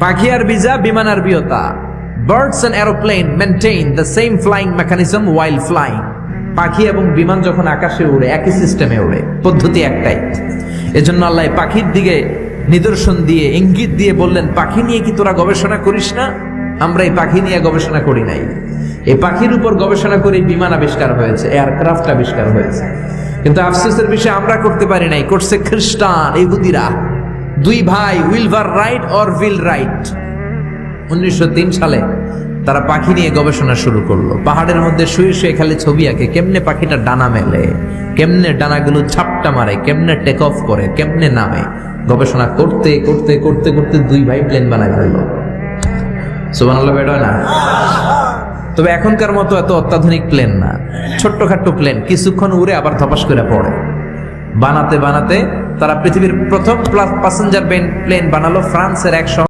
পাখি আর বিজা, বিমান আর বিয়তা। Birds and aeroplane maintain the same flying mechanism while flying. পাখি এবং বিমান যখন আকাশে উড়ে একই সিস্টেমে উড়ে, পদ্ধতি একটাই। এজন্য আল্লাহ পাখির দিকে নিদর্শন দিয়ে ইঙ্গিত দিয়ে বললেন, পাখি নিয়ে কি তোরা গবেষণা করিস না? আমরা এই পাখি নিয়ে গবেষণা করি নাই, এই পাখির উপর গবেষণা করে বিমান আবিষ্কার হয়েছে, এয়ারক্রাফট আবিষ্কার হয়েছে। কিন্তু আফসোসের বিষয় আমরা করতে পারি নাই, করছে খ্রিস্টান ইহুদিরা। দুই ভাই উইলভার রাইট অর উইল রাইট 1903 সালে তারা পাখি নিয়ে গবেষণা শুরু করলো। পাহাড়ের মধ্যে শুয়ে শুয়ে খালি ছবি আঁকে, কেমনে পাখিটা ডানা মেলে, কেমনে ডানাগুলো ঝাপটা মারে, কেমনে টেক অফ করে, কেমনে নামে। গবেষণা করতে করতে করতে করতে দুই ভাই প্লেন বানায় ফেললো। সুবহানাল্লাহ বেটা না। তবে এখনকার মতো এত অত্যাধুনিক প্লেন না, ছোট্টখাট্ট প্লেন, কিছুক্ষণ উড়ে আবার ধপাস করে পড়ে। বানাতে বানাতে তারা পৃথিবীর প্রথম প্যাসেঞ্জার প্লেন বানালো ফ্রান্সের এক শহর